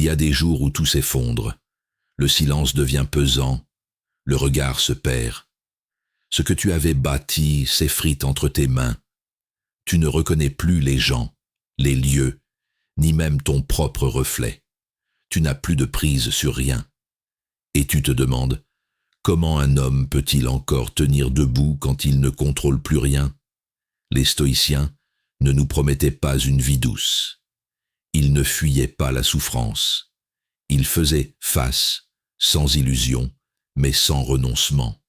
Il y a des jours où tout s'effondre, le silence devient pesant, le regard se perd. Ce que tu avais bâti s'effrite entre tes mains. Tu ne reconnais plus les gens, les lieux, ni même ton propre reflet. Tu n'as plus de prise sur rien. Et tu te demandes, comment un homme peut-il encore tenir debout quand il ne contrôle plus rien? Les stoïciens ne nous promettaient pas une vie douce. Ils ne fuyaient pas la souffrance. Ils faisaient face, sans illusion, mais sans renoncement.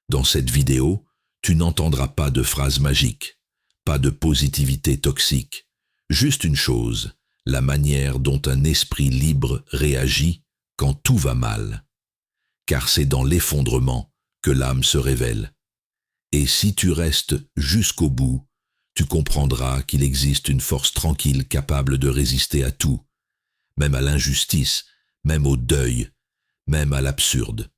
Dans cette vidéo, tu n'entendras pas de phrases magiques, pas de positivité toxique, juste une chose, la manière dont un esprit libre réagit quand tout va mal. Car c'est dans l'effondrement que l'âme se révèle. Et si tu restes jusqu'au bout, tu comprendras qu'il existe une force tranquille capable de résister à tout, même à l'injustice, même au deuil, même à l'absurde.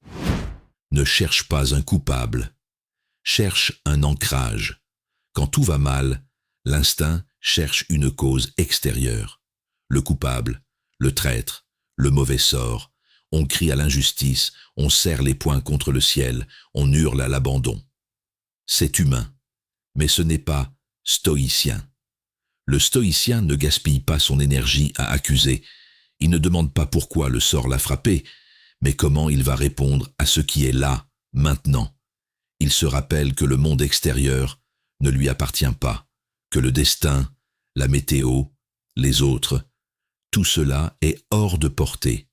Ne cherche pas un coupable, cherche un ancrage. Quand tout va mal, l'instinct cherche une cause extérieure. Le coupable, le traître, le mauvais sort. On crie à l'injustice, on serre les poings contre le ciel, on hurle à l'abandon. C'est humain, mais ce n'est pas stoïcien. Le stoïcien ne gaspille pas son énergie à accuser. Il ne demande pas pourquoi le sort l'a frappé, mais comment il va répondre à ce qui est là, maintenant. Il se rappelle que le monde extérieur ne lui appartient pas, que le destin, la météo, les autres, tout cela est hors de portée.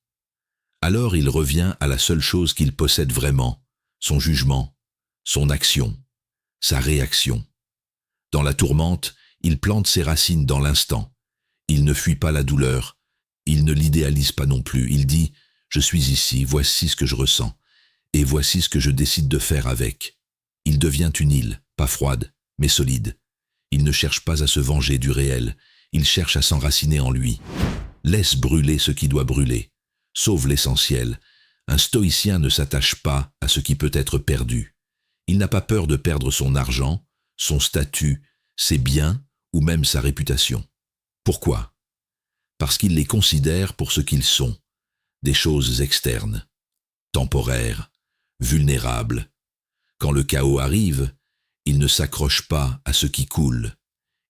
Alors il revient à la seule chose qu'il possède vraiment, son jugement, son action, sa réaction. Dans la tourmente, il plante ses racines dans l'instant. Il ne fuit pas la douleur, il ne l'idéalise pas non plus. Il dit « Je suis ici, voici ce que je ressens, et voici ce que je décide de faire avec ». Il devient une île, pas froide, mais solide. Il ne cherche pas à se venger du réel, il cherche à s'enraciner en lui. Laisse brûler ce qui doit brûler. Sauve l'essentiel. Un stoïcien ne s'attache pas à ce qui peut être perdu. Il n'a pas peur de perdre son argent, son statut, ses biens ou même sa réputation. Pourquoi? Parce qu'il les considère pour ce qu'ils sont, des choses externes, temporaires, vulnérables. Quand le chaos arrive, il ne s'accroche pas à ce qui coule.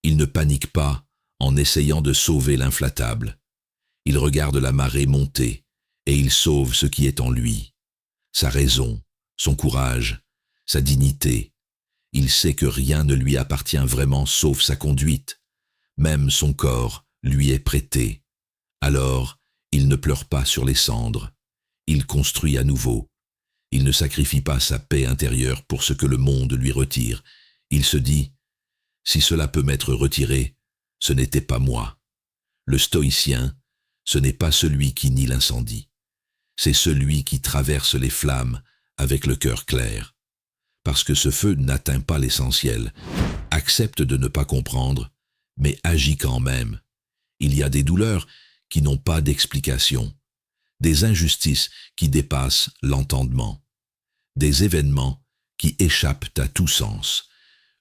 Il ne panique pas en essayant de sauver l'inflattable. Il regarde la marée monter et il sauve ce qui est en lui. Sa raison, son courage, sa dignité. Il sait que rien ne lui appartient vraiment sauf sa conduite. Même son corps lui est prêté. Alors, il ne pleure pas sur les cendres. Il construit à nouveau. Il ne sacrifie pas sa paix intérieure pour ce que le monde lui retire. Il se dit, si cela peut m'être retiré, ce n'était pas moi. Le stoïcien, ce n'est pas celui qui nie l'incendie. C'est celui qui traverse les flammes avec le cœur clair. Parce que ce feu n'atteint pas l'essentiel, accepte de ne pas comprendre, mais agit quand même. Il y a des douleurs qui n'ont pas d'explication, des injustices qui dépassent l'entendement, des événements qui échappent à tout sens.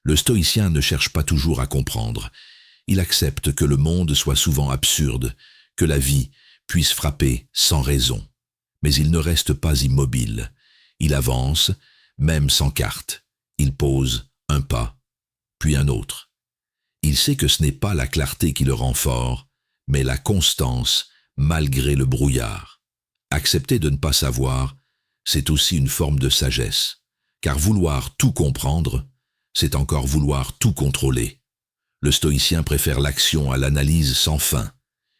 Le stoïcien ne cherche pas toujours à comprendre. Il accepte que le monde soit souvent absurde, que la vie puisse frapper sans raison. Mais il ne reste pas immobile. Il avance, même sans carte. Il pose un pas, puis un autre. Il sait que ce n'est pas la clarté qui le rend fort, mais la constance malgré le brouillard. Accepter de ne pas savoir, c'est aussi une forme de sagesse, car vouloir tout comprendre, c'est encore vouloir tout contrôler. Le stoïcien préfère l'action à l'analyse sans fin.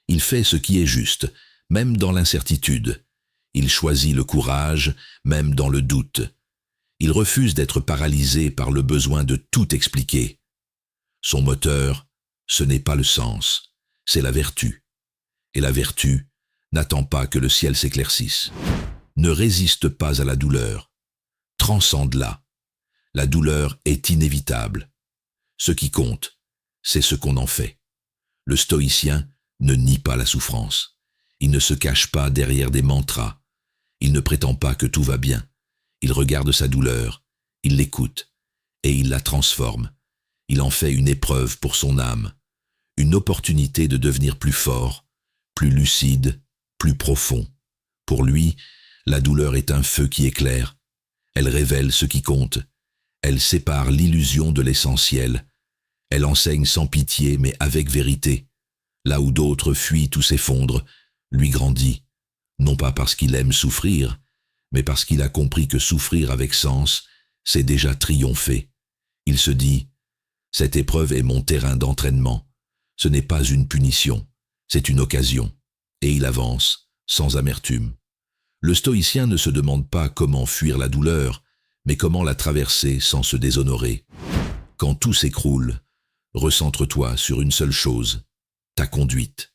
Il fait ce qui est juste, même dans l'incertitude. Il choisit le courage, même dans le doute. Il refuse d'être paralysé par le besoin de tout expliquer. Son moteur, ce n'est pas le sens, c'est la vertu. Et la vertu n'attend pas que le ciel s'éclaircisse. Ne résiste pas à la douleur. Transcende-la. La douleur est inévitable. Ce qui compte, c'est ce qu'on en fait. Le stoïcien ne nie pas la souffrance. Il ne se cache pas derrière des mantras. Il ne prétend pas que tout va bien. Il regarde sa douleur, il l'écoute, et il la transforme. Il en fait une épreuve pour son âme, une opportunité de devenir plus fort, plus lucide, plus profond. Pour lui, la douleur est un feu qui éclaire. Elle révèle ce qui compte. Elle sépare l'illusion de l'essentiel. Elle enseigne sans pitié, mais avec vérité. Là où d'autres fuient ou s'effondrent, lui grandit. Non pas parce qu'il aime souffrir, mais parce qu'il a compris que souffrir avec sens, c'est déjà triompher. Il se dit, cette épreuve est mon terrain d'entraînement. Ce n'est pas une punition, c'est une occasion. Et il avance, sans amertume. Le stoïcien ne se demande pas comment fuir la douleur, mais comment la traverser sans se déshonorer. Quand tout s'écroule, recentre-toi sur une seule chose, ta conduite.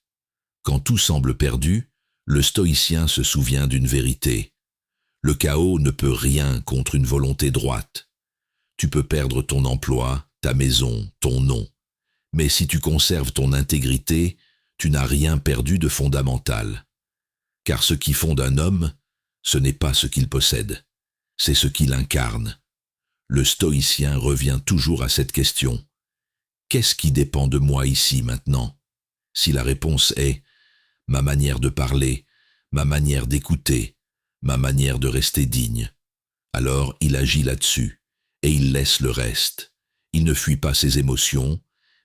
Quand tout semble perdu, le stoïcien se souvient d'une vérité. Le chaos ne peut rien contre une volonté droite. Tu peux perdre ton emploi, ta maison, ton nom. Mais si tu conserves ton intégrité, tu n'as rien perdu de fondamental. Car ce qui fonde un homme, ce n'est pas ce qu'il possède, c'est ce qu'il incarne. Le stoïcien revient toujours à cette question. Qu'est-ce qui dépend de moi ici maintenant? Si la réponse est ma manière de parler, ma manière d'écouter, ma manière de rester digne, alors il agit là-dessus, et il laisse le reste. Il ne fuit pas ses émotions,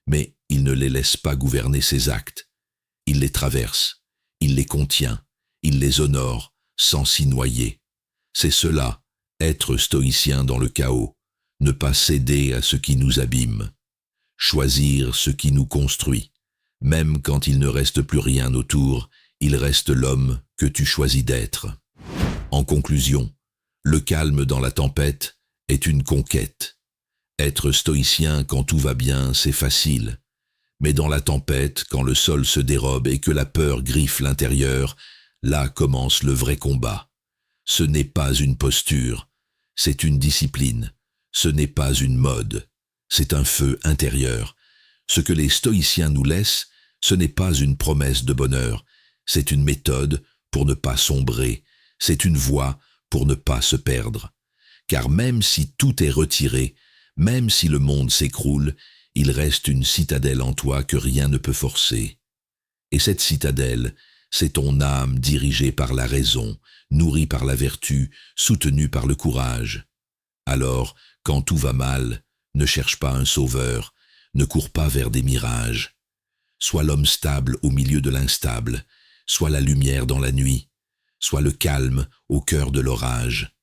mais il ne les laisse pas gouverner ses actes. Il les traverse, il les contient, il les honore, sans s'y noyer. C'est cela, être stoïcien dans le chaos, ne pas céder à ce qui nous abîme, choisir ce qui nous construit. Même quand il ne reste plus rien autour, il reste l'homme que tu choisis d'être. En conclusion, le calme dans la tempête est une conquête. Être stoïcien quand tout va bien, c'est facile. Mais dans la tempête, quand le sol se dérobe et que la peur griffe l'intérieur, là commence le vrai combat. Ce n'est pas une posture, c'est une discipline. Ce n'est pas une mode, c'est un feu intérieur. Ce que les stoïciens nous laissent, ce n'est pas une promesse de bonheur, c'est une méthode pour ne pas sombrer, c'est une voie pour ne pas se perdre. Car même si tout est retiré, même si le monde s'écroule, il reste une citadelle en toi que rien ne peut forcer. Et cette citadelle, c'est ton âme dirigée par la raison, nourrie par la vertu, soutenue par le courage. Alors, quand tout va mal, ne cherche pas un sauveur, ne cours pas vers des mirages. Sois l'homme stable au milieu de l'instable, sois la lumière dans la nuit, sois le calme au cœur de l'orage.